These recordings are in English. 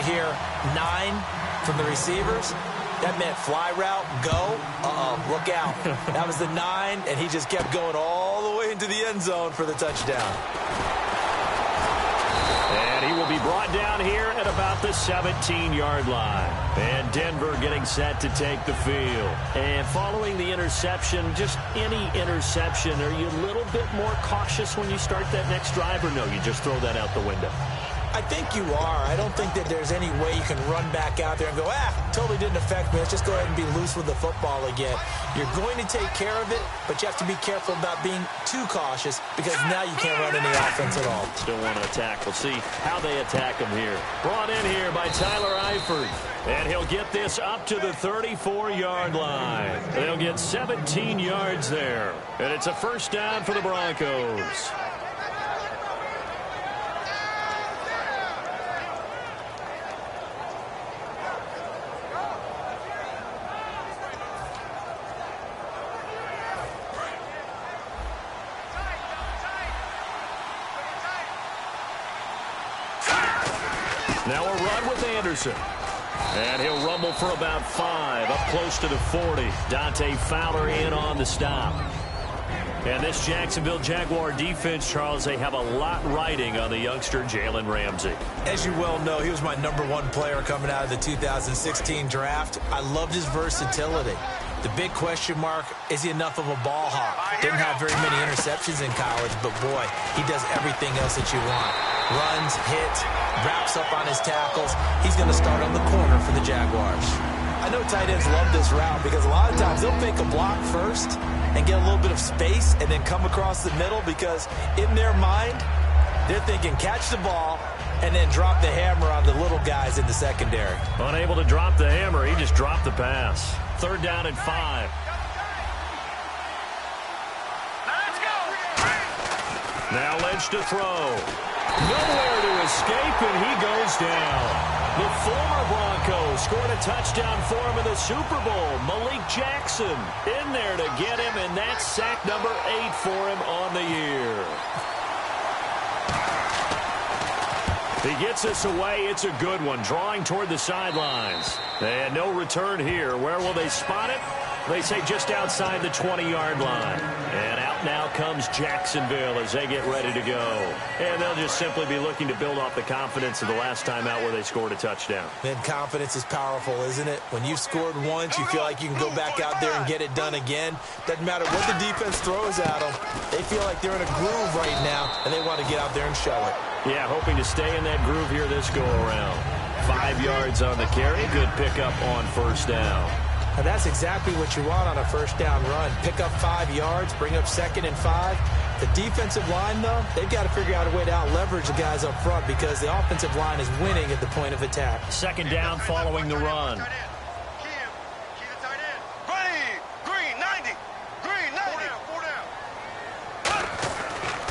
hear 9 from the receivers, that meant fly route, go, look out. That was the 9, and he just kept going all the way into the end zone for the touchdown. And he will be brought down here at about the 17-yard line. And Denver getting set to take the field. And following the interception, just any interception, are you a little bit more cautious when you start that next drive, or no, you just throw that out the window? I think you are. I don't think that there's any way you can run back out there and go, totally didn't affect me. Let's just go ahead and be loose with the football again. You're going to take care of it, but you have to be careful about being too cautious because now you can't run any offense at all. Still want to attack. We'll see how they attack him here. Brought in here by Tyler Eifert. And he'll get this up to the 34-yard line. They'll get 17 yards there. And it's a first down for the Broncos. Now a run with Anderson. And he'll rumble for about 5, up close to the 40. Dante Fowler in on the stop. And this Jacksonville Jaguar defense, Charles, they have a lot riding on the youngster Jalen Ramsey. As you well know, he was my #1 player coming out of the 2016 draft. I loved his versatility. The big question mark, is he enough of a ball hawk? Didn't have very many interceptions in college, but boy, he does everything else that you want. Runs, hits, wraps up on his tackles. He's going to start on the corner for the Jaguars. I know tight ends love this route because a lot of times they'll pick a block first and get a little bit of space and then come across the middle because in their mind, they're thinking catch the ball and then drop the hammer on the little guys in the secondary. Unable to drop the hammer, he just dropped the pass. 3rd down and 5. Now Lynch to throw. Nowhere to escape, and he goes down. The former Bronco scored a touchdown for him in the Super Bowl. Malik Jackson in there to get him, and that's sack number 8 for him on the year. He gets us away. It's a good one, drawing toward the sidelines. And no return here. Where will they spot it? They say just outside the 20-yard line. And out now comes Jacksonville as they get ready to go. And they'll just simply be looking to build off the confidence of the last time out where they scored a touchdown. Then confidence is powerful, isn't it? When you've scored once, you feel like you can go back out there and get it done again. Doesn't matter what the defense throws at them. They feel like they're in a groove right now, and they want to get out there and show it. Yeah, hoping to stay in that groove here this go-around. 5 yards on the carry. Good pickup on first down. And that's exactly what you want on a first down run. Pick up 5 yards, bring up 2nd and 5. The defensive line, though, they've got to figure out a way to out-leverage the guys up front because the offensive line is winning at the point of attack. 2nd down following the run.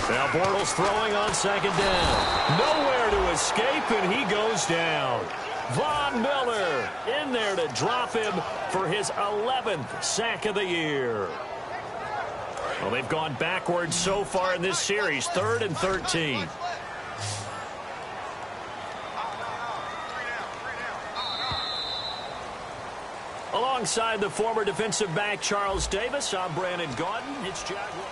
Now Bortles throwing on 2nd down. Nowhere to escape, and he goes down. Von Miller in there to drop him for his 11th sack of the year. Well, they've gone backwards so far in this series, 3rd and 13. Alongside the former defensive back Charles Davis, I'm Brandon Gaudin. It's Jaguar.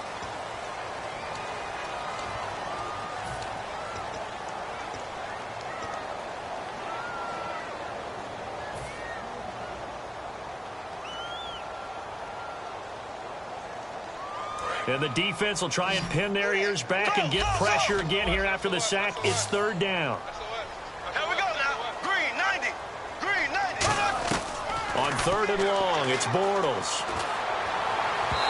And the defense will try and pin their ears back and get pressure again here after the sack. It's 3rd down. Here we go now. Green, 90. Green, 90. On 3rd and long, it's Bortles.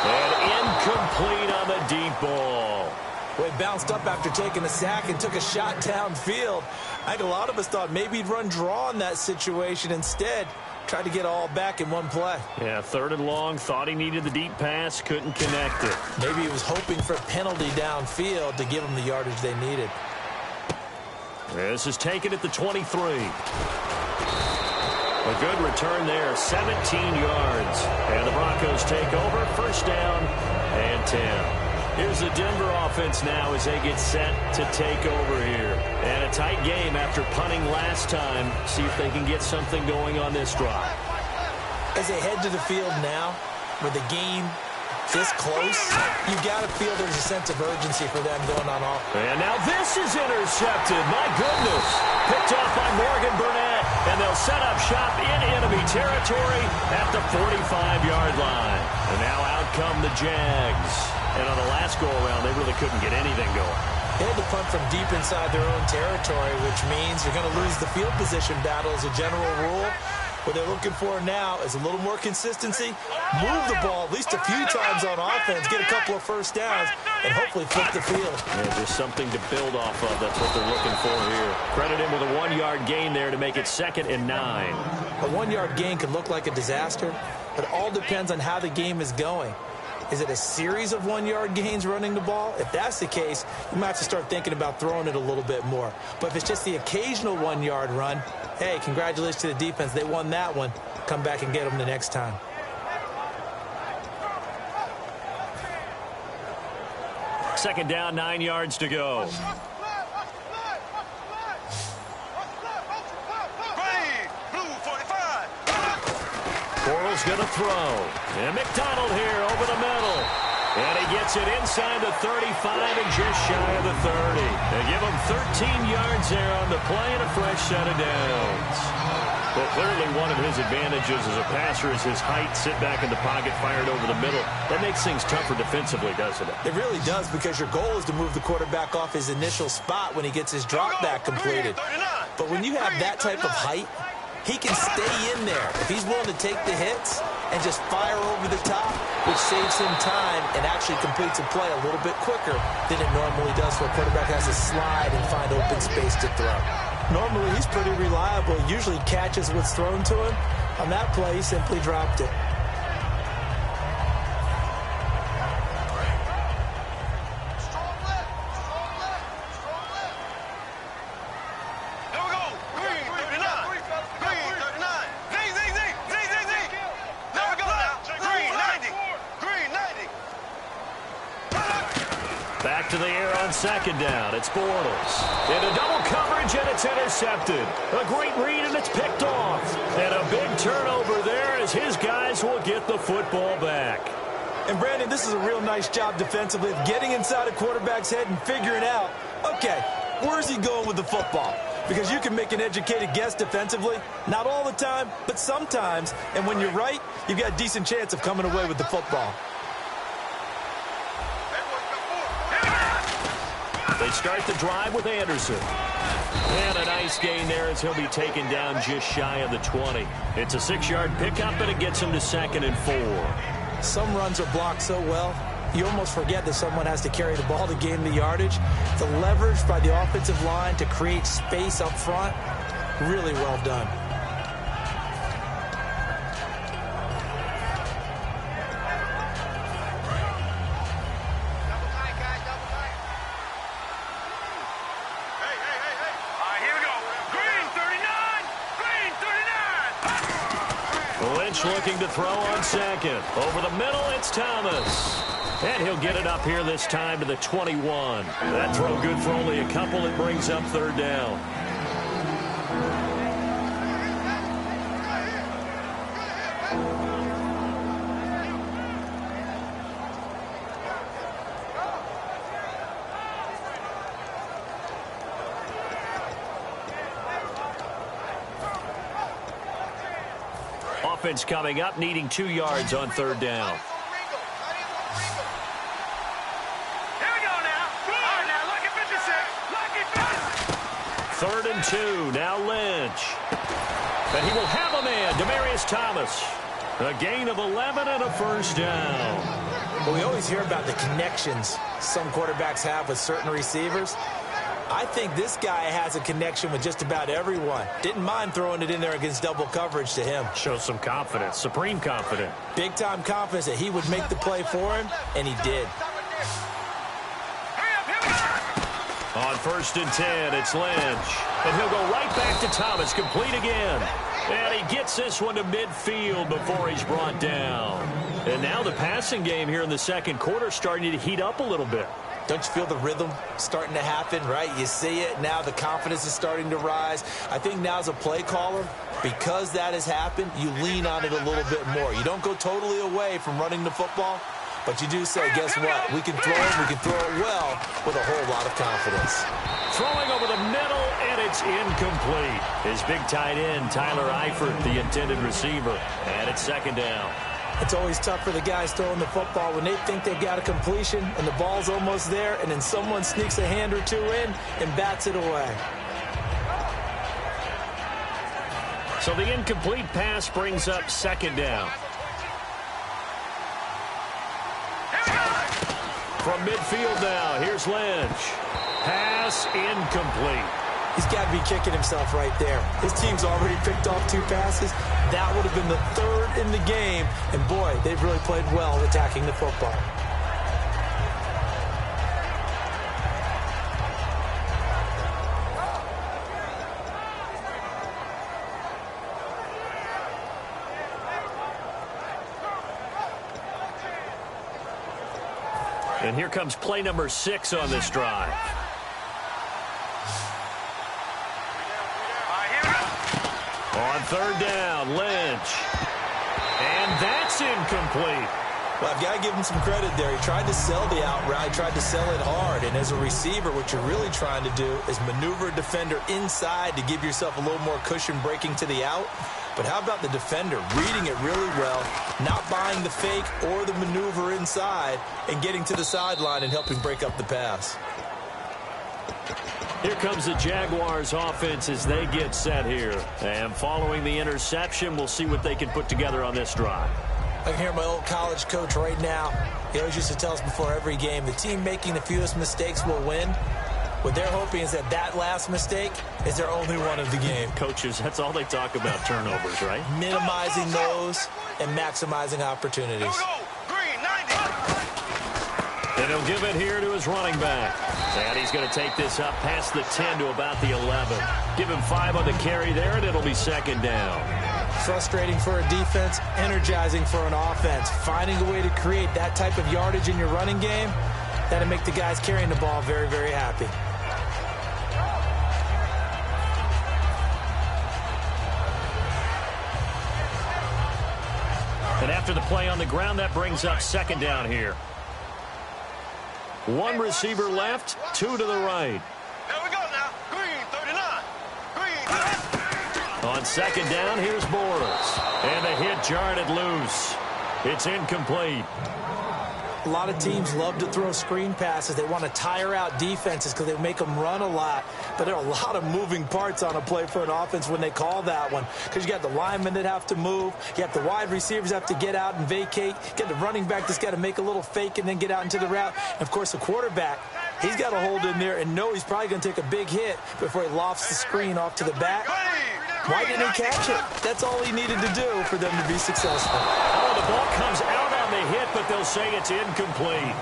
And incomplete on the deep ball. Well, he bounced up after taking a sack and took a shot downfield. I think a lot of us thought maybe he'd run draw in that situation instead. Tried to get all back in one play. Yeah, 3rd and long, thought he needed the deep pass, couldn't connect it. Maybe he was hoping for a penalty downfield to give him the yardage they needed. This is taken at the 23. A good return there, 17 yards. And the Broncos take over, 1st down and 10. Here's the Denver offense now as they get set to take over here. And a tight game after punting last time. See if they can get something going on this drive. As they head to the field now, with the game this close, you got to feel there's a sense of urgency for them going on off. And now this is intercepted. My goodness. Picked off by Morgan Burnett. And they'll set up shop in enemy territory at the 45-yard line. And now out come the Jags. And on the last go-around, they really couldn't get anything going. They had to punt from deep inside their own territory, which means you're going to lose the field position battle as a general rule. What they're looking for now is a little more consistency, move the ball at least a few times on offense, get a couple of first downs, and hopefully flip the field. Yeah, just something to build off of. That's what they're looking for here. Credit him with a 1-yard gain there to make it 2nd and 9. A 1-yard gain could look like a disaster, but it all depends on how the game is going. Is it a series of 1-yard gains running the ball? If that's the case, you might have to start thinking about throwing it a little bit more. But if it's just the occasional 1-yard run, hey, congratulations to the defense. They won that one. Come back and get them the next time. Second down, 9 yards to go. Bortles going to throw. And McDonald here over the middle. And he gets it inside the 35 and just shy of the 30. They give him 13 yards there on the play and a fresh set of downs. Well, clearly one of his advantages as a passer is his height. Sit back in the pocket, fired over the middle. That makes things tougher defensively, doesn't it? It really does, because your goal is to move the quarterback off his initial spot when he gets his drop back completed. But when you have that type of height, he can stay in there if he's willing to take the hits and just fire over the top, which saves him time and actually completes a play a little bit quicker than it normally does for a quarterback who has to slide and find open space to throw. Normally, he's pretty reliable. Usually catches what's thrown to him. On that play, he simply dropped it. Back to the air on second down. It's Bortles. Into double coverage, and it's intercepted. A great read, and it's picked off. And a big turnover there as his guys will get the football back. And, Brandon, this is a real nice job defensively of getting inside a quarterback's head and figuring out, okay, where's he going with the football? Because you can make an educated guess defensively. Not all the time, but sometimes. And when you're right, you've got a decent chance of coming away with the football. They start the drive with Anderson. And a nice gain there as he'll be taken down just shy of the 20. It's a 6-yard pickup, and it gets him to 2nd and 4. Some runs are blocked so well, you almost forget that someone has to carry the ball to gain the yardage. The leverage by the offensive line to create space up front, really well done. Looking to throw on second. Over the middle, it's Thomas. And he'll get it up here this time to the 21. That throw good for only a couple. It brings up 3rd down. Offense coming up, needing 2 yards on 3rd down. Here we go now. All right, now look at 56. 3rd and 2. Now Lynch. And he will have a man, Demaryius Thomas. A gain of 11 and a first down. Well, we always hear about the connections some quarterbacks have with certain receivers. I think this guy has a connection with just about everyone. Didn't mind throwing it in there against double coverage to him. Shows some confidence, supreme confidence. Big-time confidence that he would make the play for him, and he did. On first and 10. It's Lynch. And he'll go right back to Thomas, complete again. And he gets this one to midfield before he's brought down. And now the passing game here in the second quarter starting to heat up a little bit. Don't you feel the rhythm starting to happen, right? You see it now. The confidence is starting to rise. I think now as a play caller, because that has happened, you lean on it a little bit more. You don't go totally away from running the football, but you do say, guess what? We can throw it. We can throw it well with a whole lot of confidence. Throwing over the middle, and it's incomplete. His big tight end, Tyler Eifert, the intended receiver. And it's second down. It's always tough for the guys throwing the football when they think they've got a completion and the ball's almost there, and then someone sneaks a hand or two in and bats it away. So the incomplete pass brings up second down. From midfield now, here's Lynch. Pass incomplete. He's got to be kicking himself right there. His team's already picked off 2 passes. That would have been the 3rd in the game. And, boy, they've really played well attacking the football. And here comes play number 6 on this drive. On third down, Lynch. And that's incomplete. Well, I've got to give him some credit there. He tried to sell the out route, tried to sell it hard. And as a receiver, what you're really trying to do is maneuver a defender inside to give yourself a little more cushion breaking to the out. But how about the defender reading it really well, not buying the fake or the maneuver inside, and getting to the sideline and helping break up the pass? Here comes the Jaguars offense as they get set here. And following the interception, we'll see what they can put together on this drive. I can hear my old college coach right now. He always used to tell us before every game, the team making the fewest mistakes will win. What they're hoping is that that last mistake is their only one of the game. Coaches, that's all they talk about, turnovers, right? Minimizing those and maximizing opportunities. Green, 90. And he'll give it here to his running back. And he's going to take this up past the 10 to about the 11. Give him 5 on the carry there, and it'll be second down. Frustrating for a defense, energizing for an offense. Finding a way to create that type of yardage in your running game, that'll make the guys carrying the ball very, very happy. And after the play on the ground, that brings up second down here. 1 receiver left, 2 to the right. There we go now. Green, 39. Green. On second down, here's Bortles. And the hit jarred it loose. It's incomplete. A lot of teams love to throw screen passes. They want to tire out defenses because they make them run a lot. But there are a lot of moving parts on a play for an offense when they call that one. Because you got the linemen that have to move. You have the wide receivers have to get out and vacate. You got the running back that's got to make a little fake and then get out into the route. And, of course, the quarterback, he's got to hold in there and know he's probably going to take a big hit before he lofts the screen off to the back. Why didn't he catch it? That's all he needed to do for them to be successful. Oh, the ball comes out on the hit, but they'll say it's incomplete.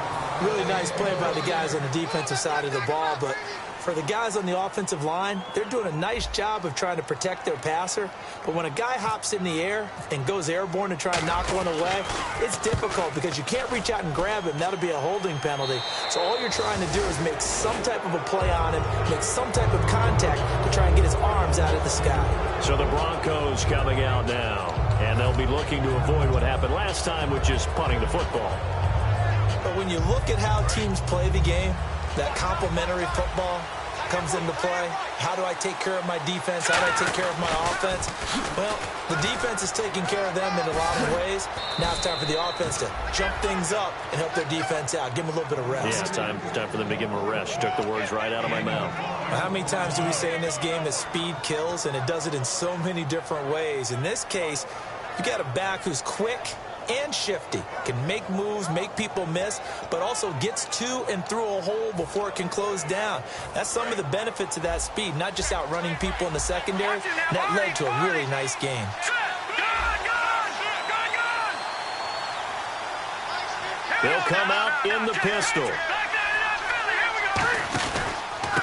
Really nice play by the guys on the defensive side of the ball, but for the guys on the offensive line, they're doing a nice job of trying to protect their passer. But when a guy hops in the air and goes airborne to try and knock one away, it's difficult because you can't reach out and grab him. That'll be a holding penalty. So all you're trying to do is make some type of a play on him, make some type of contact to try and get his arms out of the sky. So the Broncos coming out now, and they'll be looking to avoid what happened last time, which is punting the football. But when you look at how teams play the game, that complementary football comes into play. How do I take care of my defense? How do I take care of my offense? Well, the defense is taking care of them in a lot of ways. Now it's time for the offense to jump things up and help their defense out. Give them a little bit of rest. Yeah, it's time for them to give them a rest. You took the words right out of my mouth. How many times do we say in this game that speed kills, and it does it in so many different ways? In this case, you got a back who's quick and shifty, can make moves, make people miss, but also gets to and through a hole before it can close down. That's some of the benefits of that speed, not just outrunning people in the secondary. That led to a really nice game. They'll come out in the pistol.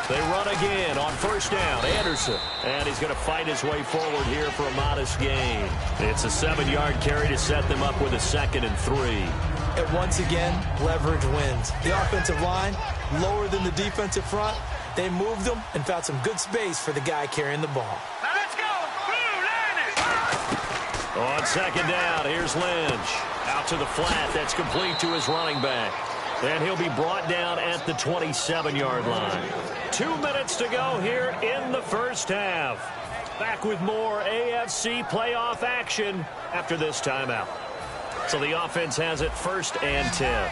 They run again on first down. Anderson. And he's going to fight his way forward here for a modest gain. It's a 7-yard carry to set them up with a 2nd and 3. And once again, leverage wins. The offensive line, lower than the defensive front. They moved them and found some good space for the guy carrying the ball. Now let's go. Blue, On 2nd down, here's Lynch. Out to the flat. That's complete to his running back. And he'll be brought down at the 27-yard line. 2 minutes to go here in the first half. Back with more AFC playoff action after this timeout. So the offense has it 1st and 10. All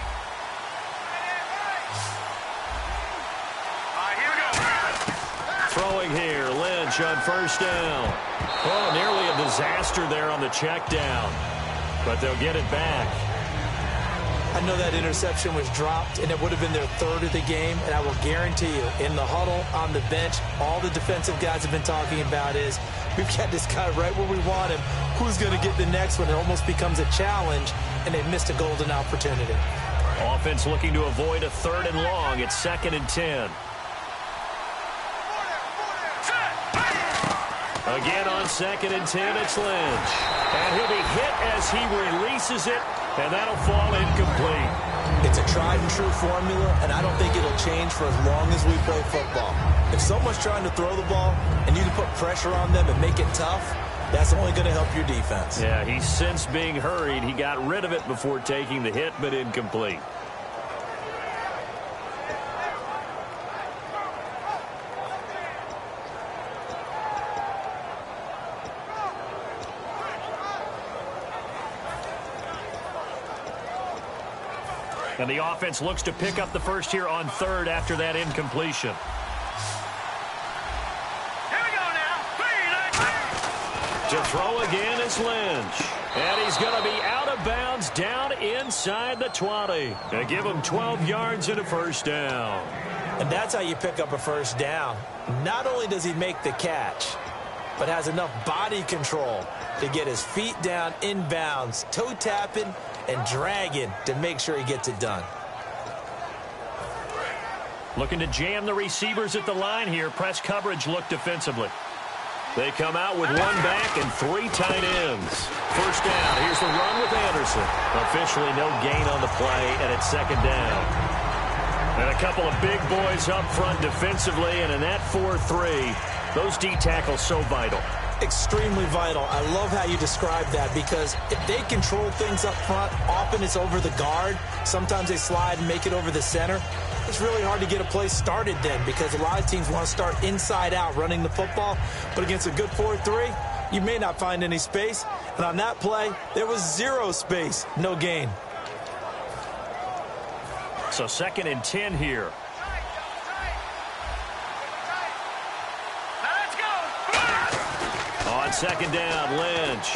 right, here we go. Throwing here, Lynch on first down. Oh, nearly a disaster there on the check down. But they'll get it back. I know that interception was dropped, and it would have been their 3rd of the game, and I will guarantee you, in the huddle, on the bench, all the defensive guys have been talking about is, we've got this guy right where we want him. Who's going to get the next one? It almost becomes a challenge, and they missed a golden opportunity. Offense looking to avoid a 3rd and long. It's 2nd and 10. Again on 2nd and 10, it's Lynch. And he'll be hit as he releases it, and that'll fall incomplete. It's a tried-and-true formula, and I don't think it'll change for as long as we play football. If someone's trying to throw the ball and you can put pressure on them and make it tough, that's only going to help your defense. Yeah, he's since being hurried. He got rid of it before taking the hit, but incomplete. And the offense looks to pick up the first here on 3rd after that incompletion. Here we go now. To throw again is Lynch. And he's going to be out of bounds down inside the 20. To give him 12 yards and a first down. And that's how you pick up a first down. Not only does he make the catch, but has enough body control to get his feet down inbounds, toe tapping and dragging to make sure he gets it done. Looking to jam the receivers at the line here. Press coverage look defensively. They come out with 1 back and 3 tight ends. First down. Here's the run with Anderson. Officially no gain on the play, and it's 2nd down. And a couple of big boys up front defensively, and in that 4-3, those D tackles so vital. Extremely vital. I love how you describe that, because if they control things up front, often it's over the guard. Sometimes they slide and make it over the center. It's really hard to get a play started then, because a lot of teams want to start inside out running the football. But against a good 4-3, you may not find any space. And on that play, there was 0 space, no gain. So 2nd and 10 here. On 2nd down, Lynch.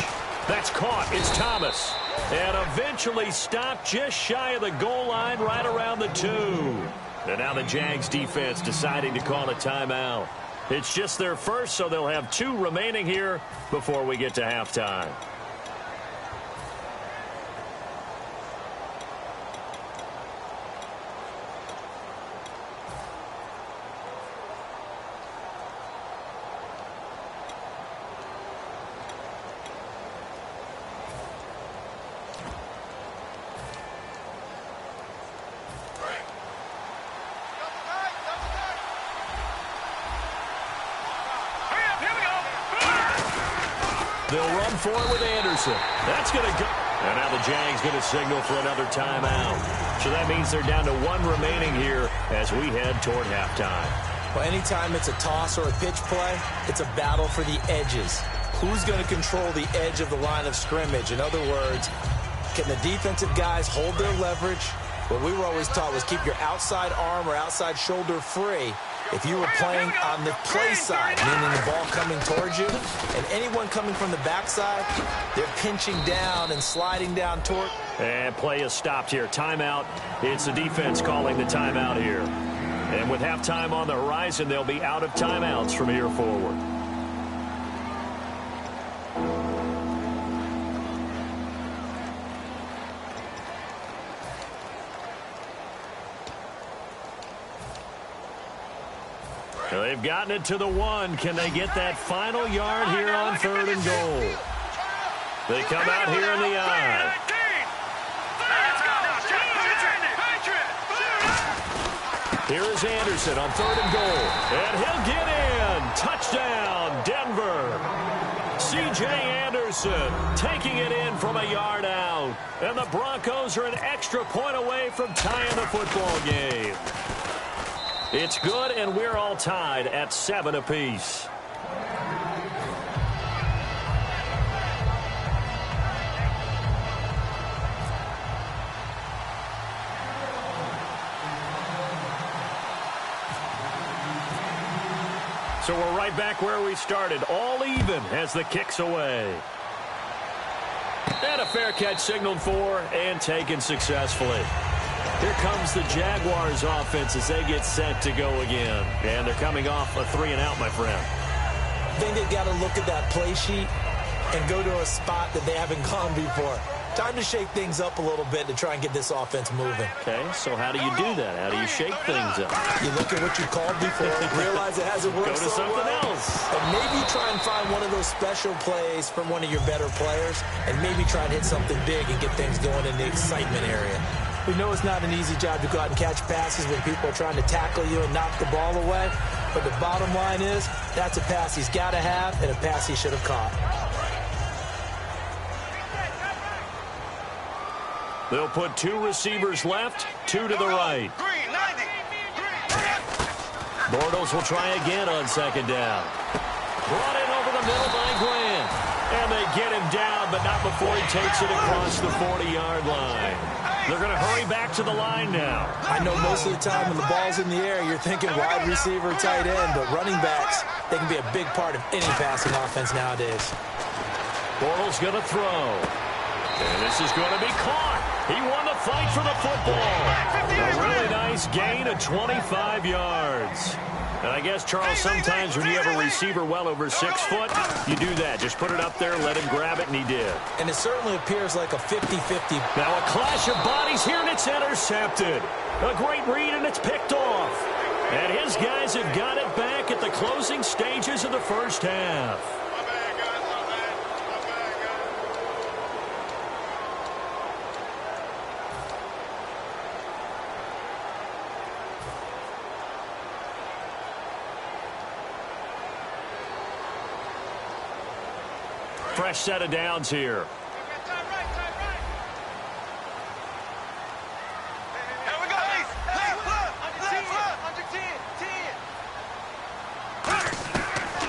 That's caught. It's Thomas. And eventually stopped just shy of the goal line right around the 2. And now the Jags defense deciding to call a timeout. It's just their first, so they'll have 2 remaining here before we get to halftime. They'll run for it with Anderson. That's going to go. And now the Jags going to signal for another timeout. So that means they're down to 1 remaining here as we head toward halftime. Well, anytime it's a toss or a pitch play, it's a battle for the edges. Who's going to control the edge of the line of scrimmage? In other words, can the defensive guys hold their leverage? What we were always taught was keep your outside arm or outside shoulder free if you were playing on the play side, meaning the ball coming towards you, and anyone coming from the backside, they're pinching down and sliding down toward. And play is stopped here. Timeout. It's the defense calling the timeout here. And with halftime on the horizon, they'll be out of timeouts from here forward. They've gotten it to the 1. Can they get that final yard here on 3rd and goal? They come out here in the I. Here is Anderson on 3rd and goal. And he'll get in. Touchdown, Denver. C.J. Anderson taking it in from a yard out. And the Broncos are an extra point away from tying the football game. It's good, and we're all tied at 7 apiece. So we're right back where we started, all even as the kick's away. And a fair catch signaled for and taken successfully. Here comes the Jaguars offense as they get set to go again. And they're coming off a 3-and-out, my friend. I think they've got to look at that play sheet and go to a spot that they haven't gone before. Time to shake things up a little bit to try and get this offense moving. Okay, so how do you do that? How do you shake things up? You look at what you called before, realize it hasn't worked so well. Go to something else. And maybe try and find one of those special plays from one of your better players, and maybe try and hit something big and get things going in the excitement area. We know it's not an easy job to go out and catch passes when people are trying to tackle you and knock the ball away, but the bottom line is that's a pass he's got to have and a pass he should have caught. They'll put 2 receivers left, 2 to the right. Green, 90. Bortles will try again on 2nd down. Brought in over the middle by Grant. And they get him down, but not before he takes it across the 40-yard line. They're going to hurry back to the line now. I know most of the time when the ball's in the air, you're thinking wide receiver, tight end, but running backs, they can be a big part of any passing offense nowadays. Bortles going to throw. And this is going to be caught. He won the fight for the football. A really nice gain of 25 yards. And I guess, Charles, sometimes when you have a receiver well over 6 foot, you do that. Just put it up there, let him grab it, and he did. And it certainly appears like a 50-50. Now a clash of bodies here, and it's intercepted. A great read, and it's picked off. And his guys have got it back at the closing stages of the first half. Fresh set of downs here.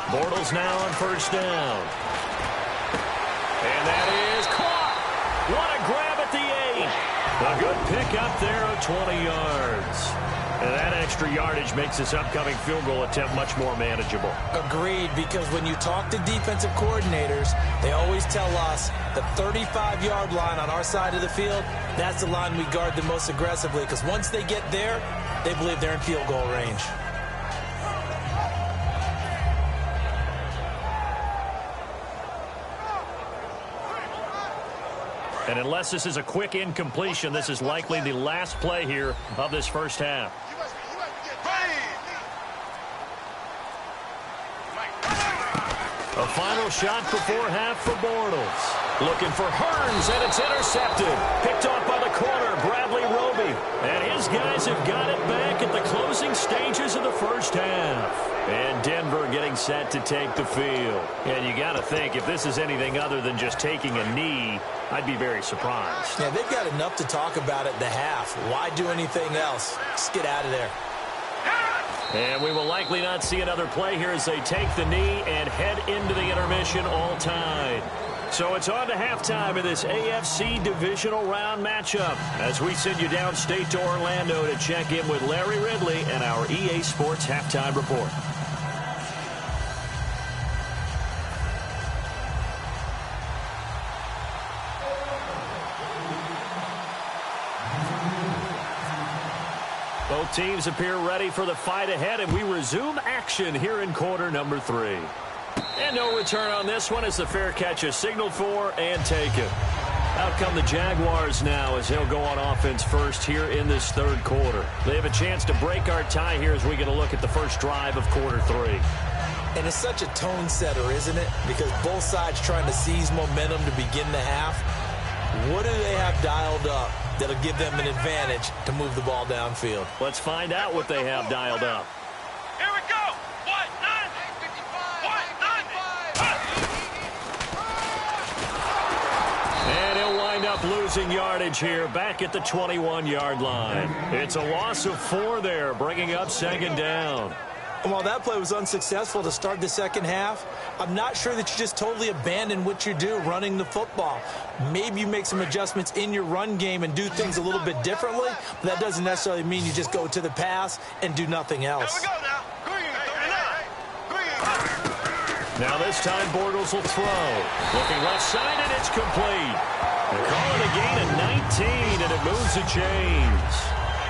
Bortles now on 1st down. And that is caught. What a grab at the 8. A good pick up there of 20 yards. And that extra yardage makes this upcoming field goal attempt much more manageable. Agreed, because when you talk to defensive coordinators, they always tell us the 35-yard line on our side of the field, that's the line we guard the most aggressively, because once they get there, they believe they're in field goal range. And unless this is a quick incompletion, this is likely the last play here of this first half. A final shot before half for Bortles. Looking for Hearns, and it's intercepted. Picked off by the corner, Bradley Roby. And his guys have got it back at the closing stages of the first half. And Denver getting set to take the field. And you got to think, if this is anything other than just taking a knee, I'd be very surprised. Yeah, they've got enough to talk about at the half. Why do anything else? Just get out of there. And we will likely not see another play here as they take the knee and head into the intermission all tied. So it's on to halftime of this AFC divisional round matchup as we send you downstate to Orlando to check in with Larry Ridley and our EA Sports Halftime Report. Both teams appear ready for the fight ahead, and we resume action here in quarter number 3. And no return on this one as the fair catch is signaled for and taken. Out come the Jaguars now as they'll go on offense first here in this third quarter. They have a chance to break our tie here as we get a look at the first drive of quarter 3. And it's such a tone setter, isn't it? Because both sides trying to seize momentum to begin the half. What do they have dialed up that'll give them an advantage to move the ball downfield? Let's find out what they have dialed up. Here we go. 190. 190. And he'll wind up losing yardage here back at the 21-yard line. It's a loss of 4 there, bringing up second down. And while that play was unsuccessful to start the second half, I'm not sure that you just totally abandon what you do running the football. Maybe you make some adjustments in your run game and do things a little bit differently, but that doesn't necessarily mean you just go to the pass and do nothing else. Here we go now. Green, 39. Green. Now this time Bortles will throw. Looking left side, and it's complete. They call it a gain of 19, and it moves the chains.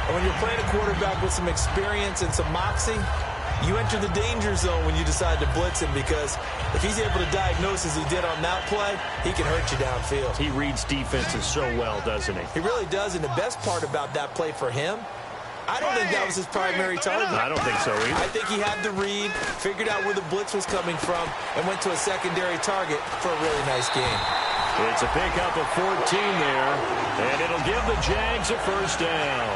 And when you're playing a quarterback with some experience and some moxie, you enter the danger zone when you decide to blitz him, because if he's able to diagnose as he did on that play, he can hurt you downfield. He reads defenses so well, doesn't he? He really does, and the best part about that play for him, I don't think that was his primary target. I don't think so either. I think he had the read, figured out where the blitz was coming from, and went to a secondary target for a really nice game. It's a pickup of 14 there, and it'll give the Jags a first down.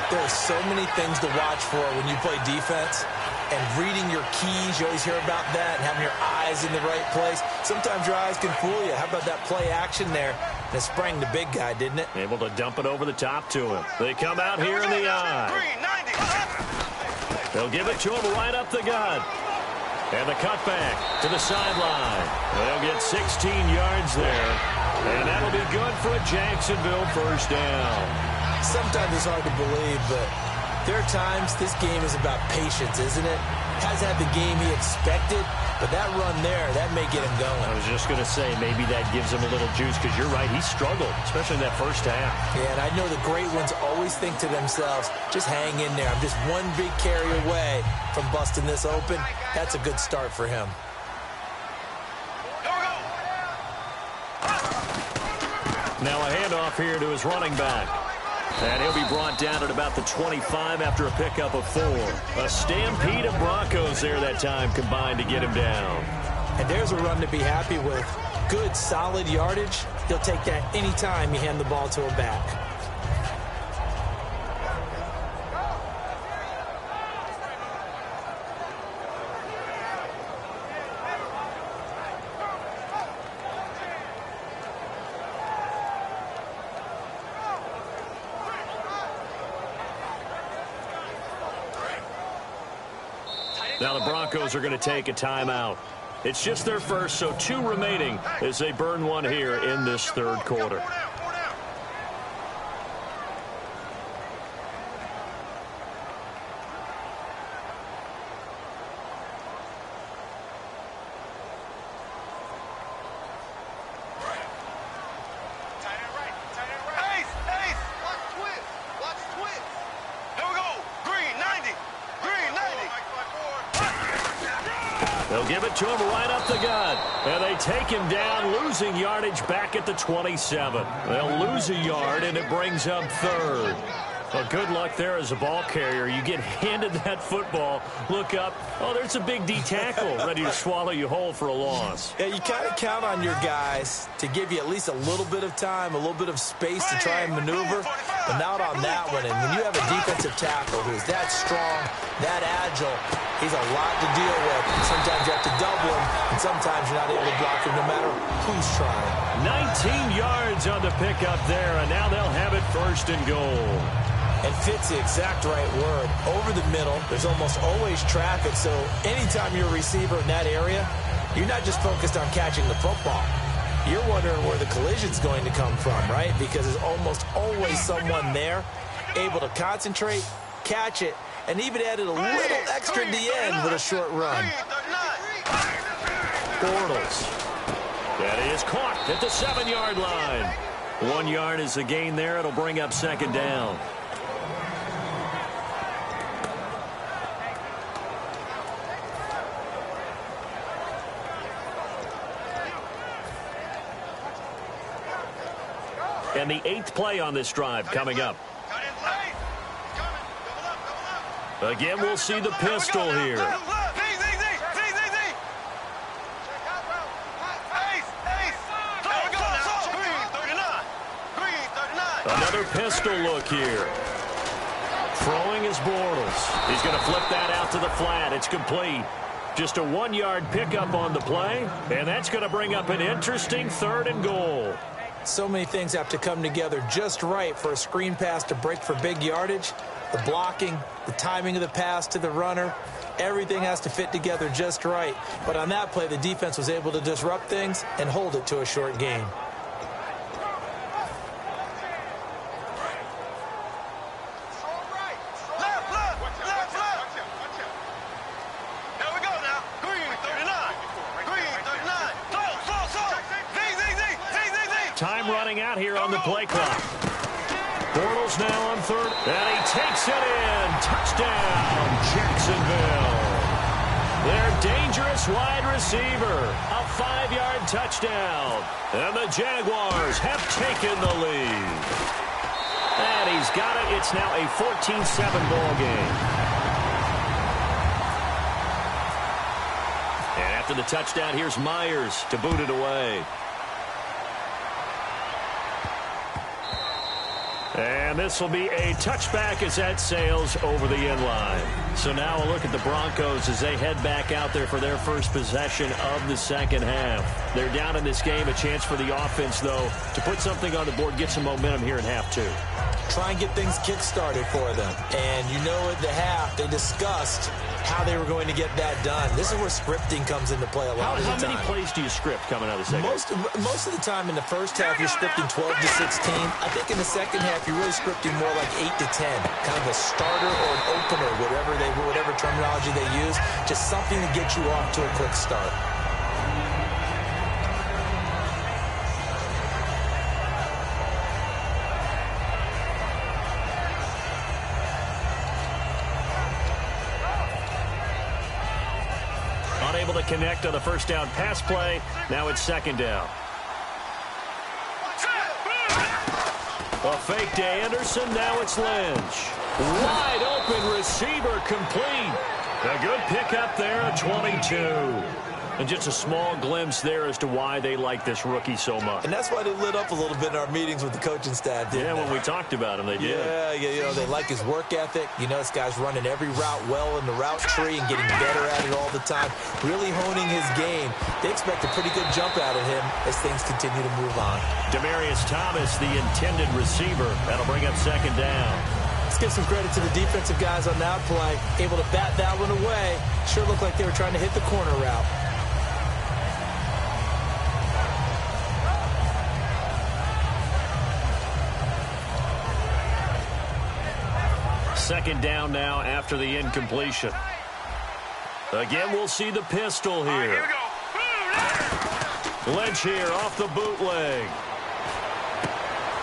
There are so many things to watch for when you play defense. And reading your keys, you always hear about that, and having your eyes in the right place. Sometimes your eyes can fool you. How about that play action there? And it sprang the big guy, didn't it? Able to dump it over the top to him. They come out here in the eye. Green, 90. They'll give it to him right up the gut. And the cutback to the sideline. They'll get 16 yards there. And that'll be good for a Jacksonville first down. Sometimes it's hard to believe, but there are times this game is about patience, isn't it? Hasn't had the game he expected, but that run there, that may get him going. I was just going to say, maybe that gives him a little juice, because you're right, he struggled, especially in that first half. Yeah, and I know the great ones always think to themselves, just hang in there. I'm just one big carry away from busting this open. That's a good start for him. Now a handoff here to his running back. And he'll be brought down at about the 25 after a pickup of 4. A stampede of Broncos there that time combined to get him down. And there's a run to be happy with. Good, solid yardage. He'll take that anytime you hand the ball to a back. Now the Broncos are going to take a timeout. It's just their first, so 2 remaining as they burn one here in this third quarter. They'll give it to him right up the gut. And they take him down, losing yardage back at the 27. They'll lose a yard, and it brings up third. Well, good luck there as a ball carrier. You get handed that football, look up, oh, there's a big D tackle ready to swallow you whole for a loss. Yeah, you kind of count on your guys to give you at least a little bit of time, a little bit of space to try and maneuver, but not on that one. And when you have a defensive tackle who's that strong, that agile, he's a lot to deal with. Sometimes you have to double him, and sometimes you're not able to block him no matter who's trying. 19 yards on the pickup there, and now they'll have it first and goal. And fits the exact right word. Over the middle, there's almost always traffic, so anytime you're a receiver in that area, you're not just focused on catching the football. You're wondering where the collision's going to come from, right? Because there's almost always someone there able to concentrate, catch it, and even added a little extra at the end with a short run. Bortles. That is caught at the 7-yard line. 1 yard is the gain there. It'll bring up second down. And the 8th play on this drive coming up. Again, we'll see the pistol here. Another pistol look here. Throwing is Bortles. He's going to flip that out to the flat. It's complete. Just a 1-yard pickup on the play, and that's going to bring up an interesting 3rd and goal. So many things have to come together just right for a screen pass to break for big yardage. The blocking, the timing of the pass to the runner, everything has to fit together just right. But on that play, the defense was able to disrupt things and hold it to a short gain. Time running out here on the play clock. Bortles now on 3rd, and he takes it in. Touchdown, Jacksonville. Their dangerous wide receiver. A 5-yard touchdown. And the Jaguars have taken the lead. And he's got it. It's now a 14-7 ball game. And after the touchdown, here's Myers to boot it away. And this will be a touchback as that sails over the end line. So now a look at the Broncos as they head back out there for their first possession of the second half. They're down in this game. A chance for the offense, though, to put something on the board, get some momentum here in half 2. Try and get things kick-started for them. And you know at the half, they discussed how they were going to get that done. This is where scripting comes into play a lot of the time. How many plays do you script coming out of the second half? Most of the time in the first half, you're scripting 12 to 16. I think in the second half, you're really scripting more like 8 to 10. Kind of a starter or an opener, whatever terminology they use. Just something to get you off to a quick start. Unable to connect on the first down pass play. Now it's 2nd down. A fake to Anderson. Now it's Lynch. Wide open receiver complete. A good pickup there at 22. And just a small glimpse there as to why they like this rookie so much. And that's why they lit up a little bit in our meetings with the coaching staff, didn't they? When we talked about him, they did. Yeah, they like his work ethic. You know, this guy's running every route well in the route tree and getting better at it all the time, really honing his game. They expect a pretty good jump out of him as things continue to move on. Demaryius Thomas, the intended receiver. That'll bring up 2nd down. Let's give some credit to the defensive guys on that play. Able to bat that one away. Sure looked like they were trying to hit the corner route. Second down now after the incompletion. Again, we'll see the pistol here. Lynch here off the bootleg.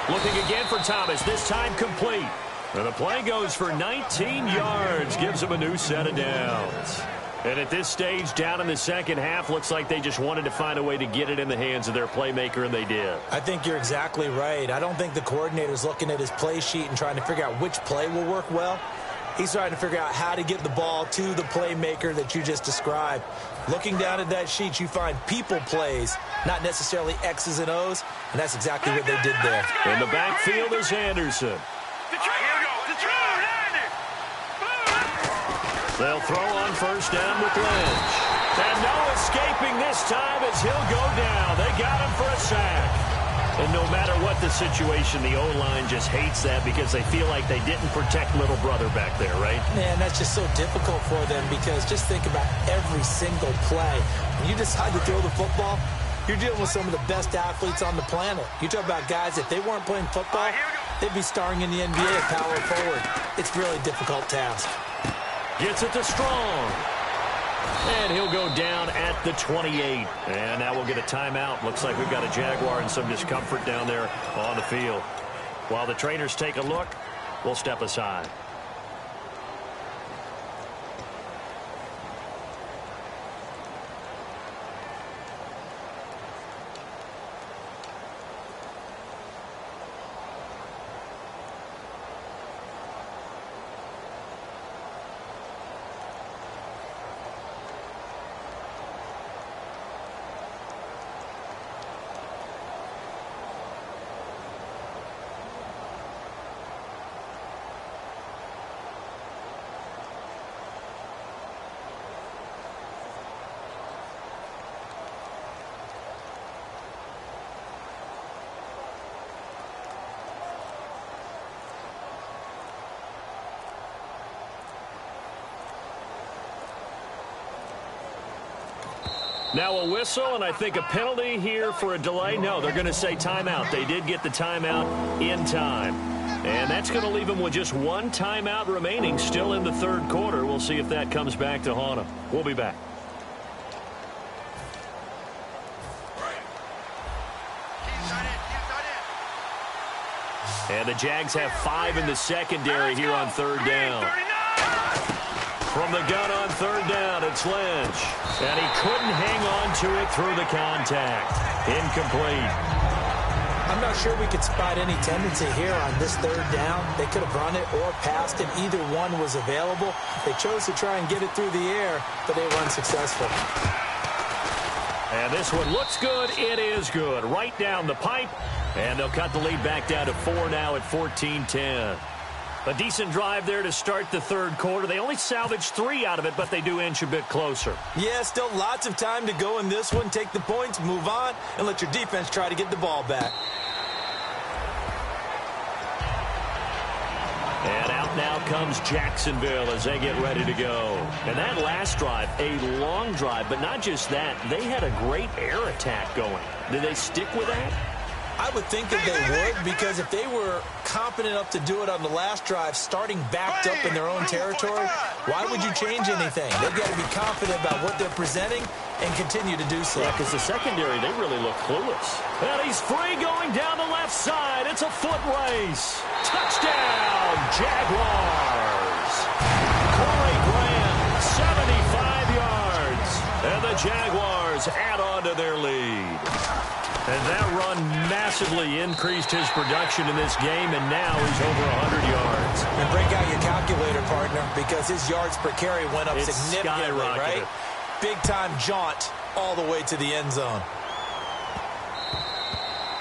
Looking again for Thomas, this time complete. And the play goes for 19 yards, gives him a new set of downs. And at this stage, down in the second half, looks like they just wanted to find a way to get it in the hands of their playmaker, and they did. I think you're exactly right. I don't think the coordinator's looking at his play sheet and trying to figure out which play will work well. He's trying to figure out how to get the ball to the playmaker that you just described. Looking down at that sheet, you find people plays, not necessarily X's and O's, and that's exactly what they did there. In the backfield is Anderson. They'll throw on first down with Lynch. And no escaping this time as he'll go down. They got him for a sack. And no matter what the situation, the O-line just hates that because they feel like they didn't protect little brother back there, right? Man, that's just so difficult for them because just think about every single play. When you decide to throw the football, you're dealing with some of the best athletes on the planet. You talk about guys, if they weren't playing football, they'd be starring in the NBA at power forward. It's a really difficult task. Gets it to Strong. And he'll go down at the 28. And now we'll get a timeout. Looks like we've got a Jaguar and some discomfort down there on the field. While the trainers take a look, we'll step aside. Now a whistle, and I think a penalty here for a delay. No, they're going to say timeout. They did get the timeout in time. And that's going to leave them with just one timeout remaining still in the third quarter. We'll see if that comes back to haunt them. We'll be back. And the Jags have 5 in the secondary here on third down. From the gun on third down, it's Lynch. And he couldn't hang on to it through the contact. Incomplete. I'm not sure we could spot any tendency here on this third down. They could have run it or passed it. Either one was available. They chose to try and get it through the air, but they were unsuccessful. And this one looks good. It is good. Right down the pipe. And they'll cut the lead back down to 4 now at 14-10. A decent drive there to start the third quarter. They only salvaged 3 out of it, but they do inch a bit closer. Yeah, still lots of time to go in this one. Take the points, move on, and let your defense try to get the ball back. And out now comes Jacksonville as they get ready to go. And that last drive, a long drive, but not just that. They had a great air attack going. Did they stick with that? I would think that they would, because if they were competent enough to do it on the last drive, starting backed up in their own territory, why would you change anything? They've got to be confident about what they're presenting and continue to do so. Yeah, because the secondary, they really look clueless. And he's free going down the left side. It's a foot race. Touchdown, Jaguars. Corey Grant, 75 yards. And the Jaguars add on to their lead. And that run massively increased his production in this game, and now he's over 100 yards. And break out your calculator, partner, because his yards per carry went up significantly, right? Big-time jaunt all the way to the end zone.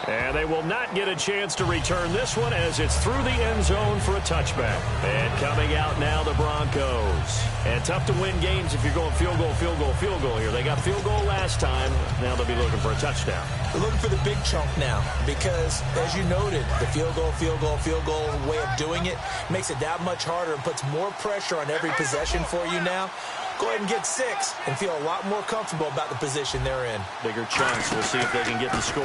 And they will not get a chance to return this one as it's through the end zone for a touchback. And coming out now, the Broncos. And tough to win games if you're going field goal, field goal, field goal here. They got field goal last time. Now they'll be looking for a touchdown. They're looking for the big chunk now because, as you noted, the field goal way of doing it makes it that much harder and puts more pressure on every possession for you now. Go ahead and get 6 and feel a lot more comfortable about the position they're in. Bigger chunks. We'll see if they can get the score.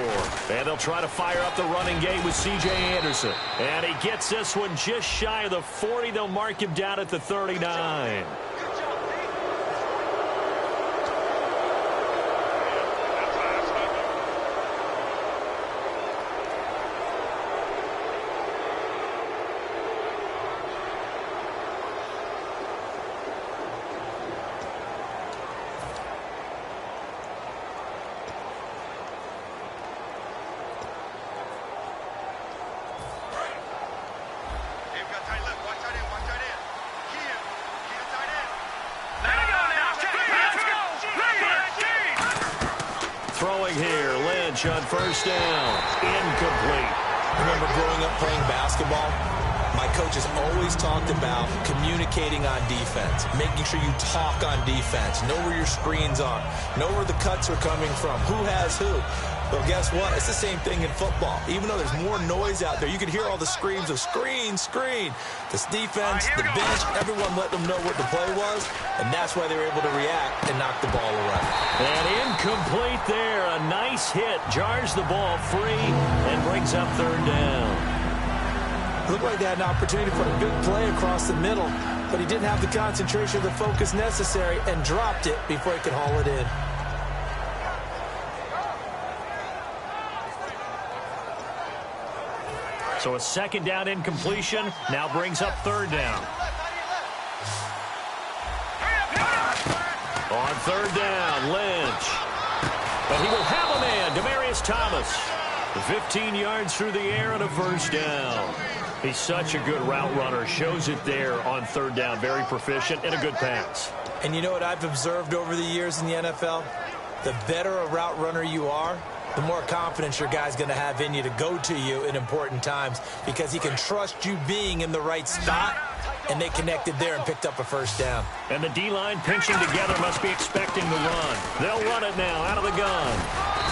And they'll try to fire up the running game with C.J. Anderson. And he gets this one just shy of the 40. They'll mark him down at the 39. Throwing here, Lynch on first down. Incomplete. I remember growing up playing basketball, my coaches always talked about communicating on defense, making sure you talk on defense, know where your screens are, know where the cuts are coming from, who has who. Well, guess what? It's the same thing in football. Even though there's more noise out there, you can hear all the screams of screen, screen. This defense, the bench, everyone let them know what the play was, and that's why they were able to react and knock the ball away. And incomplete there. A nice hit. Jars the ball free and brings up third down. Looked like they had an opportunity to put a big play across the middle, but he didn't have the concentration or the focus necessary and dropped it before he could haul it in. So a second down incompletion now brings up third down. On third down, Lynch. But he will have a man, Demaryius Thomas. 15 yards through the air and a first down. He's such a good route runner. Shows it there on third down. Very proficient and a good pass. And you know what I've observed over the years in the NFL? The better a route runner you are, the more confidence your guy's going to have in you to go to you in important times because he can trust you being in the right spot, and they connected there and picked up a first down. And the D-line pinching together must be expecting the run. They'll run it now out of the gun.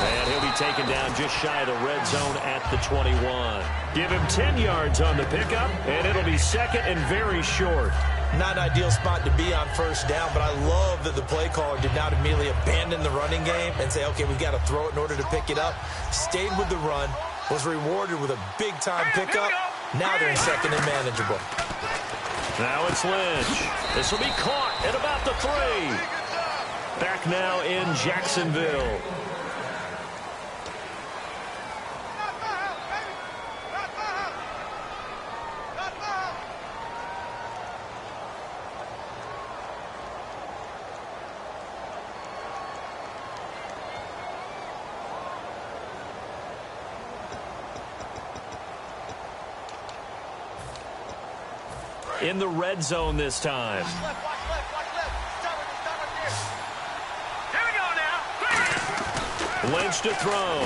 And he'll be taken down just shy of the red zone at the 21. Give him 10 yards on the pickup, and it'll be second and very short. Not an ideal spot to be on first down, but I love that the play caller did not immediately abandon the running game and say, okay, we've got to throw it in order to pick it up. Stayed with the run, was rewarded with a big-time pickup. Now they're in second and manageable. Now it's Lynch. This will be caught at about the 3. Back now in Jacksonville. In the red zone this time. Lynch to throw.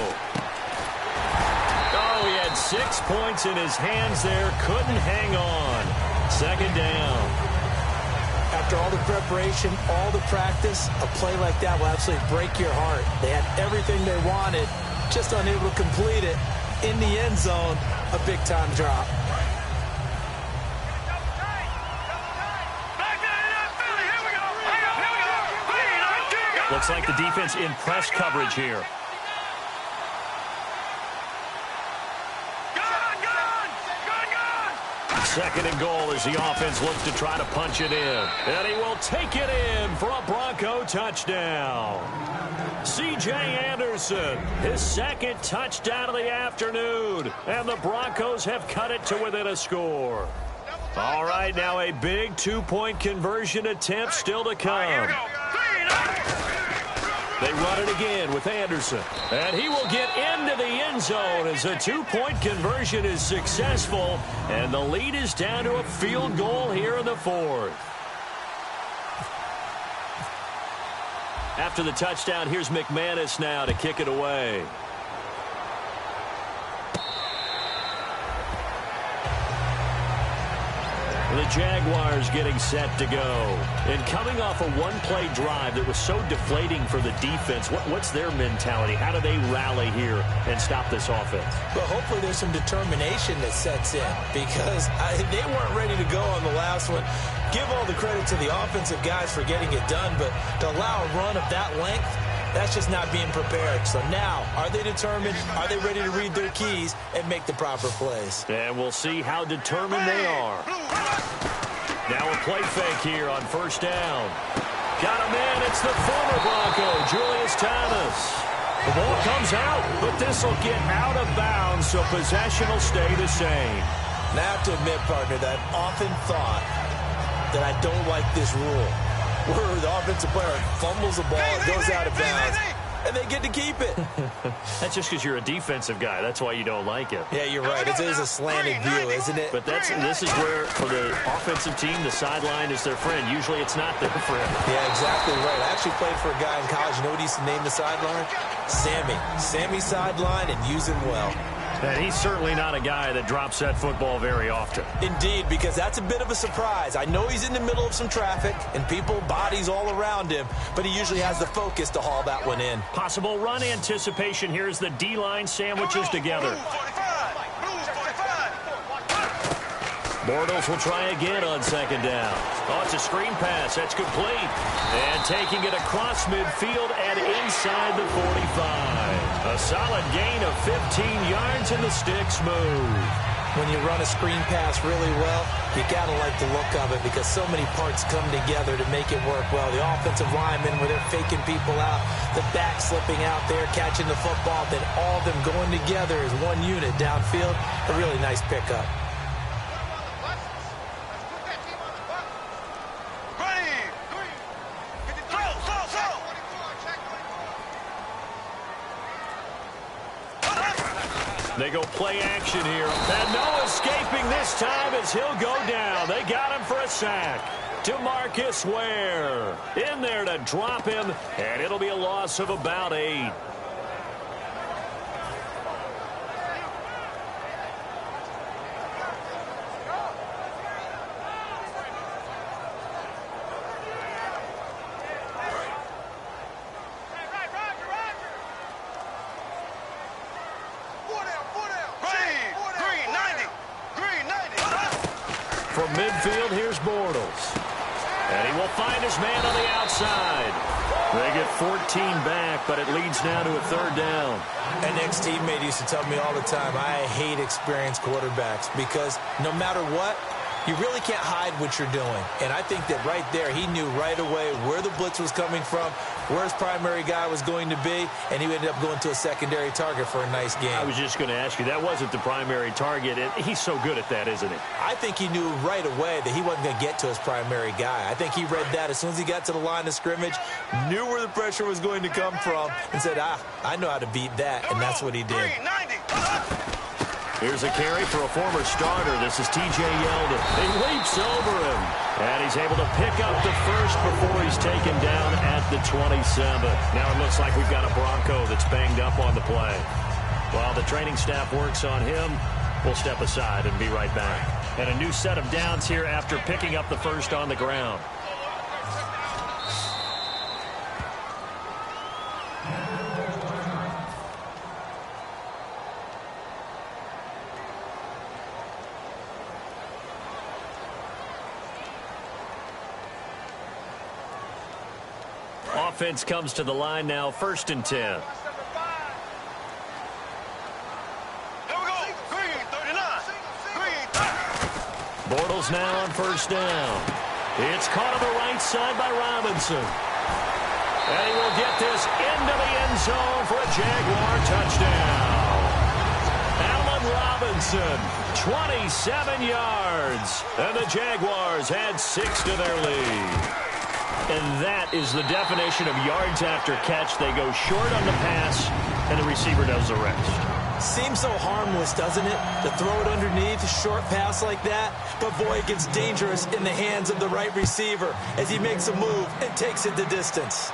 Oh, he had 6 points in his hands there. Couldn't hang on. Second down. After all the preparation, all the practice, a play like that will absolutely break your heart. They had everything they wanted, just unable to complete it. In the end zone, a big-time drop. Looks like the defense in press coverage here. Second and goal as the offense looks to try to punch it in. And he will take it in for a Bronco touchdown. C.J. Anderson, his second touchdown of the afternoon. And the Broncos have cut it to within a score. All right, now a big two-point conversion attempt still to come. They run it again with Anderson. And he will get into the end zone as a two-point conversion is successful. And the lead is down to a field goal here in the 4th. After the touchdown, here's McManus now to kick it away. The Jaguars getting set to go. And coming off a one-play drive that was so deflating for the defense, what's their mentality? How do they rally here and stop this offense? Well, hopefully there's some determination that sets in because they weren't ready to go on the last one. Give all the credit to the offensive guys for getting it done, but to allow a run of that length, that's just not being prepared. So now, are they determined? Are they ready to read their keys and make the proper plays? And we'll see how determined they are. Now a play fake here on first down. Got a man. It's the former Bronco, Julius Thomas. The ball comes out, but this will get out of bounds, so possession will stay the same. And I have to admit, partner, that I've often thought that I don't like this rule, where the offensive player fumbles the ball, goes out of bounds, and they get to keep it. That's just because you're a defensive guy. That's why you don't like it. Yeah, you're right. It is a slanted view, isn't it? But this is where, for the offensive team, the sideline is their friend. Usually it's not their friend. Yeah, exactly right. I actually played for a guy in college. You know what he used to name the sideline? Sammy. Sammy sideline, and use him well. And he's certainly not a guy that drops that football very often. Indeed, because that's a bit of a surprise. I know he's in the middle of some traffic and people, bodies all around him, but he usually has the focus to haul that one in. Possible run anticipation here as the D-line sandwiches together. Bortles will try again on second down. Oh, it's a screen pass. That's complete. And taking it across midfield and inside the 45. A solid gain of 15 yards and the sticks move. When you run a screen pass really well, you got to like the look of it because so many parts come together to make it work well. The offensive linemen, where they're faking people out, the back slipping out there, catching the football, then all of them going together as one unit downfield. A really nice pickup. They go play action here. And no escaping this time as he'll go down. They got him for a sack. DeMarcus Ware in there to drop him, and it'll be a loss of about 8. From midfield, here's Bortles. And he will find his man on the outside. They get 14 back, but it leads now to a third down. An ex-teammate used to tell me all the time, I hate experienced quarterbacks because no matter what, you really can't hide what you're doing. And I think that right there, he knew right away where the blitz was coming from, where his primary guy was going to be, and he ended up going to a secondary target for a nice game. I was just going to ask you, that wasn't the primary target, and he's so good at that, isn't he? I think he knew right away that he wasn't going to get to his primary guy. I think he read that as soon as he got to the line of scrimmage, knew where the pressure was going to come from, and said, I know how to beat that, and that's what he did. Here's a carry for a former starter. This is T.J. Yeldon. He leaps over him. And he's able to pick up the first before he's taken down at the 27. Now it looks like we've got a Bronco that's banged up on the play. While the training staff works on him, we'll step aside and be right back. And a new set of downs here after picking up the first on the ground. Offense comes to the line now, 1st and 10. Here we go. Green, 39. Green, 30. Bortles now on 1st down. It's caught on the right side by Robinson. And he will get this into the end zone for a Jaguar touchdown. Allen Robinson, 27 yards. And the Jaguars add 6 to their lead. And that is the definition of yards after catch. They go short on the pass, and the receiver does the rest. Seems so harmless, doesn't it? To throw it underneath, a short pass like that. But, boy, it gets dangerous in the hands of the right receiver as he makes a move and takes it the distance.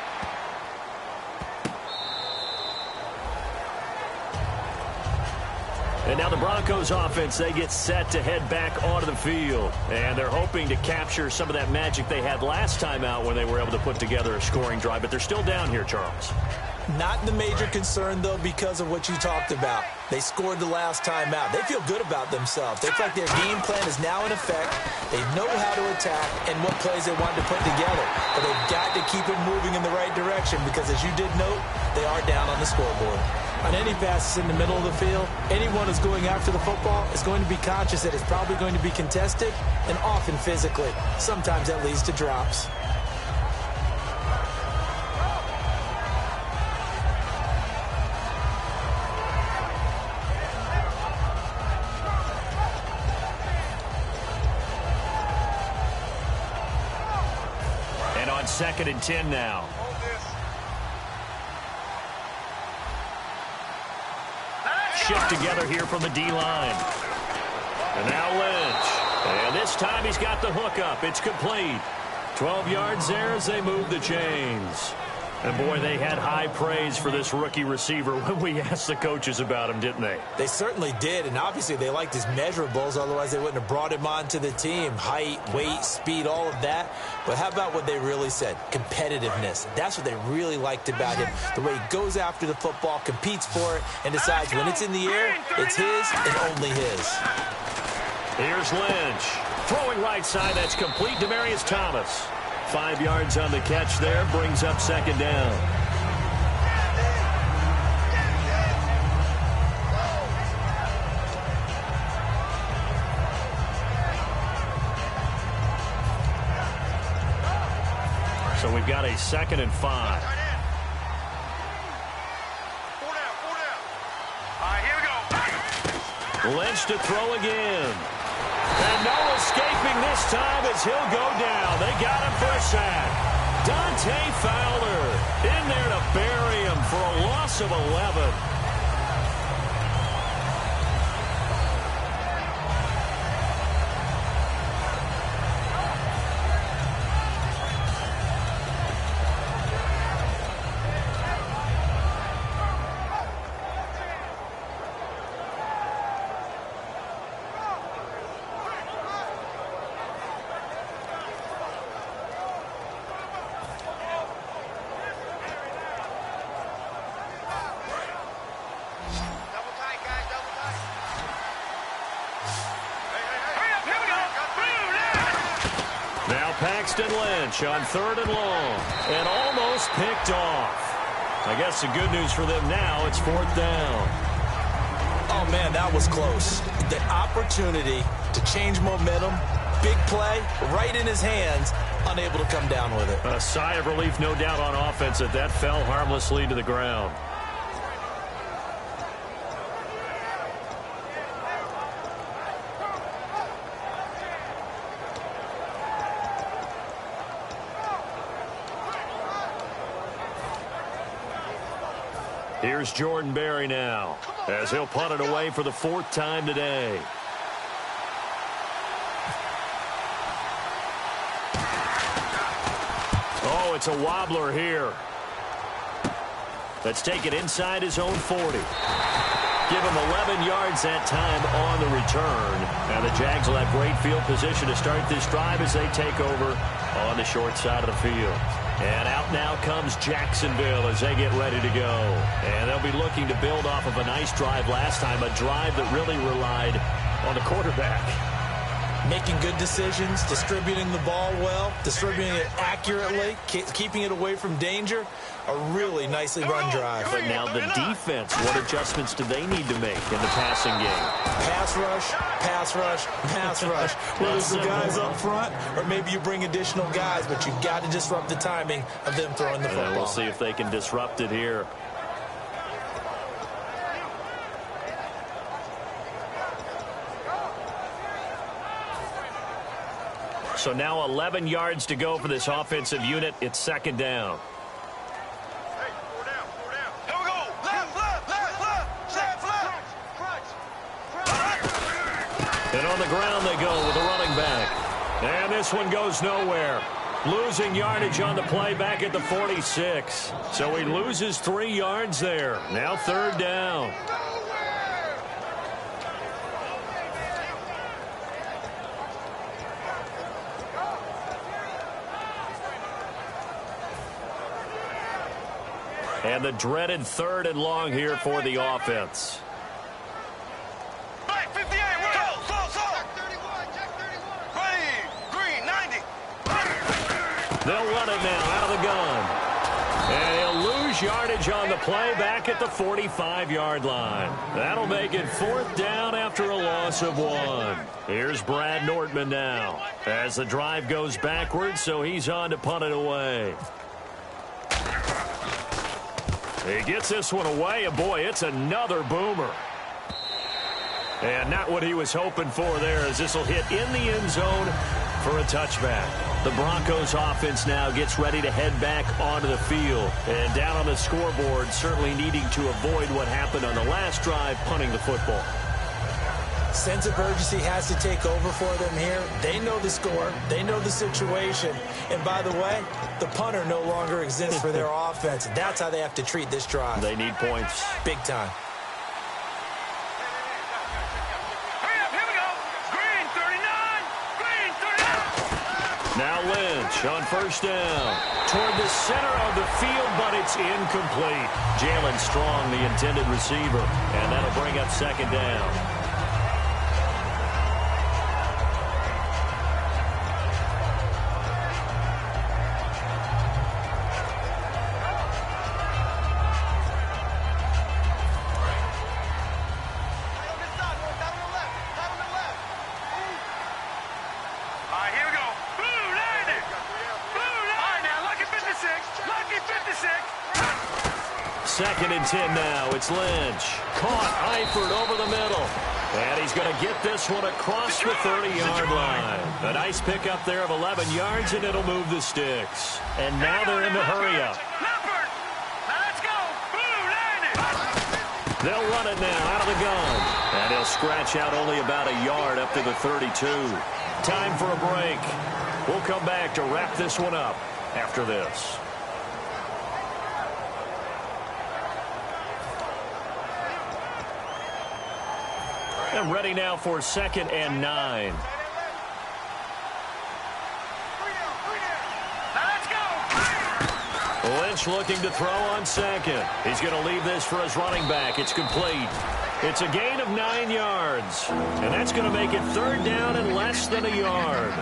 And now the Broncos offense, they get set to head back onto the field. And they're hoping to capture some of that magic they had last time out when they were able to put together a scoring drive. But they're still down here, Charles. Not the major concern, though, because of what you talked about. They scored the last time out. They feel good about themselves. They feel like their game plan is now in effect. They know how to attack and what plays they want to put together. But they've got to keep it moving in the right direction because, as you did note, they are down on the scoreboard. On any passes in the middle of the field, anyone who's going after the football is going to be conscious that it's probably going to be contested and often physically. Sometimes that leads to drops. And on 2nd and 10 now. Shift together here from the D-line. And now Lynch. And this time he's got the hook up. It's complete. 12 yards there as they move the chains. And, boy, they had high praise for this rookie receiver when we asked the coaches about him, didn't they? They certainly did, and obviously they liked his measurables. Otherwise, they wouldn't have brought him onto the team. Height, weight, speed, all of that. But how about what they really said? Competitiveness. That's what they really liked about him. The way he goes after the football, competes for it, and decides when it's in the air, it's his and only his. Here's Lynch. Throwing right side, that's complete. Demaryius Thomas. 5 yards on the catch there, brings up 2nd down. So we've got a 2nd and 5. 4 down, 4 down. All right, here we go. Lynch to throw again. And no escaping this time as he'll go down. They got him for a sack. Dante Fowler in there to bury him for a loss of 11. Paxton Lynch on 3rd and long. And almost picked off. I guess the good news for them now, it's 4th down. Oh, man, that was close. The opportunity to change momentum, big play, right in his hands, unable to come down with it. A sigh of relief, no doubt, on offense that fell harmlessly to the ground. Here's Jordan Berry now, as he'll punt it away for the 4th time today. Oh, it's a wobbler here. Let's take it inside his own 40. Give him 11 yards that time on the return. Now the Jags will have great field position to start this drive as they take over on the short side of the field. And out now comes Jacksonville as they get ready to go. And they'll be looking to build off of a nice drive last time, a drive that really relied on the quarterback. Making good decisions, distributing the ball well, distributing it accurately, keeping it away from danger. A really nicely run drive. But now the defense, what adjustments do they need to make in the passing game? Pass rush, pass rush, pass rush. Whether it's the guys up front or maybe you bring additional guys, but you've got to disrupt the timing of them throwing the football. And we'll see if they can disrupt it here. So now 11 yards to go for this offensive unit. It's 2nd down. Hey, 4 down, 4 down. Here we go. Left. And on the ground they go with the running back. And this one goes nowhere. Losing yardage on the play back at the 46. So he loses 3 yards there. Now 3rd down. And the dreaded 3rd and long here for the offense. Black 58, slow. Jack 31. Green 90. They'll run it now out of the gun. And he'll lose yardage on the play back at the 45-yard line. That'll make it 4th down after a loss of 1. Here's Brad Nortman now as the drive goes backwards, so he's on to punt it away. He gets this one away, and boy, it's another boomer. And not what he was hoping for there, as this will hit in the end zone for a touchback. The Broncos offense now gets ready to head back onto the field. And down on the scoreboard, certainly needing to avoid what happened on the last drive, punting the football. Sense of urgency has to take over for them here. They know the score. They know the situation. And by the way, the punter no longer exists for their offense. That's how they have to treat this drive. They need points. Big time. Hurry up, here we go. Green 39. Green 39. Now Lynch on 1st down. Toward the center of the field, but it's incomplete. Jalen Strong, the intended receiver. And that'll bring up 2nd down. Second and 10 now. It's Lynch. Caught Eifert over the middle. And he's going to get this one across the 30-yard line. A nice pickup there of 11 yards, and it'll move the sticks. And now they're in the hurry-up. Let's go. They'll run it now out of the gun. And he'll scratch out only about a yard up to the 32. Time for a break. We'll come back to wrap this one up after this. And ready now for 2nd and 9. Let's go. Lynch looking to throw on 2nd. He's going to leave this for his running back. It's complete. It's a gain of 9 yards. And that's going to make it 3rd down and less than a yard.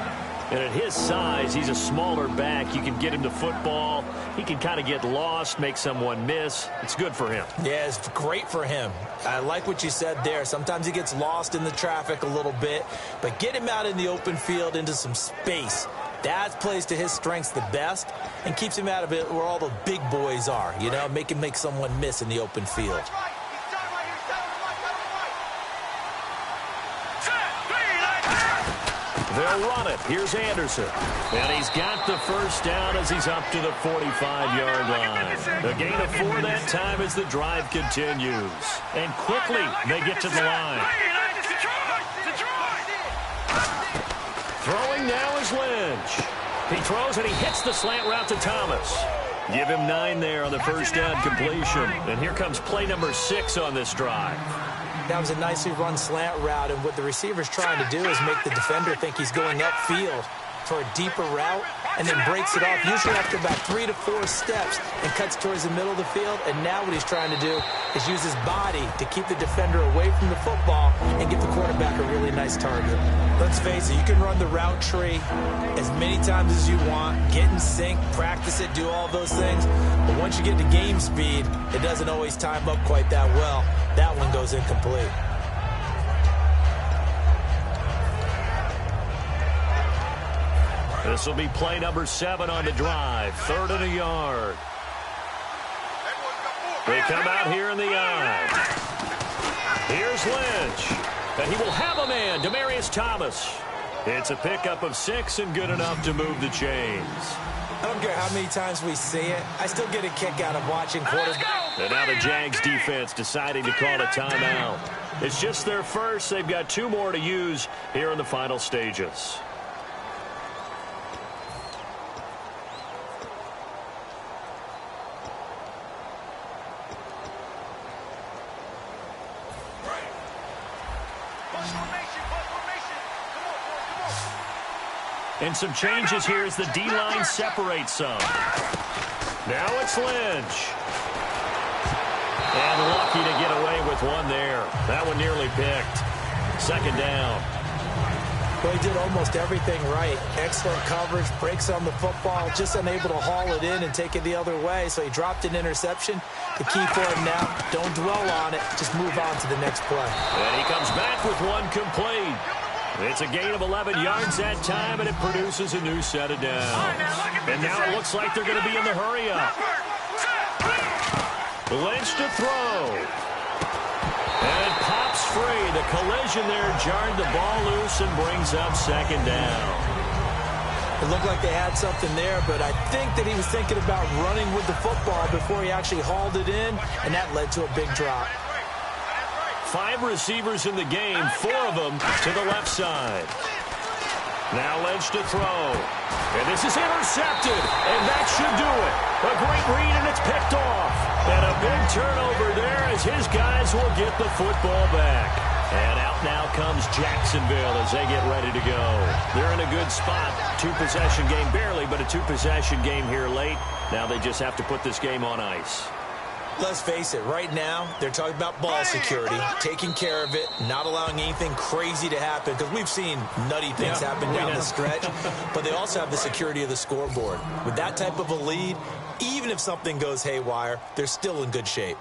And at his size, he's a smaller back. You can get him to football. He can kind of get lost, make someone miss. It's good for him. Yeah, it's great for him. I like what you said there. Sometimes he gets lost in the traffic a little bit, but get him out in the open field into some space. That plays to his strengths the best and keeps him out of it where all the big boys are, you know, make him make someone miss in the open field. They'll run it. Here's Anderson. And he's got the first down as he's up to the 45-yard line. A gain of 4 that time as the drive continues. And quickly, they get to the line. Throwing now is Lynch. He throws and he hits the slant route to Thomas. Give him 9 there on the first down completion. And here comes play number 6 on this drive. That was a nicely run slant route, and what the receiver's trying to do is make the defender think he's going upfield for a deeper route and then breaks it off, usually after about 3 to 4 steps, and cuts towards the middle of the field. And now what he's trying to do is use his body to keep the defender away from the football and give the quarterback a really nice target. Let's face it, you can run the route tree as many times as you want, get in sync, practice it, do all those things. But once you get to game speed, it doesn't always time up quite that well. That one goes incomplete. This will be play number 7 on the drive. 3rd and a yard. They come out here in the eye. Here's Lynch. And he will have a man, Demaryius Thomas. It's a pickup of 6 and good enough to move the chains. I don't care how many times we see it. I still get a kick out of watching quarterbacks. And now the Jags defense deciding to call a timeout. It's just their first. They've got 2 more to use here in the final stages. And some changes here as the D-line separates some. Now it's Lynch. And lucky to get away with one there. That one nearly picked. 2nd down. Well, he did almost everything right. Excellent coverage, breaks on the football, just unable to haul it in and take it the other way. So he dropped an interception. The key for him now, don't dwell on it. Just move on to the next play. And he comes back with one complete. It's a gain of 11 yards that time, and it produces a new set of downs. And now it looks like they're going to be in the hurry-up. Lynch to throw. And it pops free. The collision there jarred the ball loose and brings up 2nd down. It looked like they had something there, but I think that he was thinking about running with the football before he actually hauled it in, and that led to a big drop. 5 receivers in the game, 4 of them to the left side. Now Lynch to throw. And this is intercepted, and that should do it. A great read, and it's picked off. And a big turnover there as his guys will get the football back. And out now comes Jacksonville as they get ready to go. They're in a good spot. 2-possession game, barely, but a 2-possession game here late. Now they just have to put this game on ice. Let's face it, right now, they're talking about ball security, taking care of it, not allowing anything crazy to happen, because we've seen nutty things happen down the stretch, but they also have the security of the scoreboard. With that type of a lead, even if something goes haywire, they're still in good shape.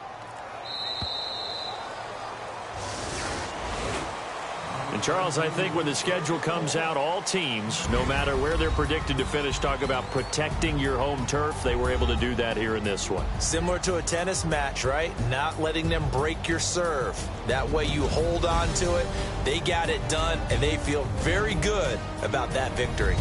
And, Charles, I think when the schedule comes out, all teams, no matter where they're predicted to finish, talk about protecting your home turf. They were able to do that here in this one. Similar to a tennis match, right? Not letting them break your serve. That way you hold on to it. They got it done, and they feel very good about that victory.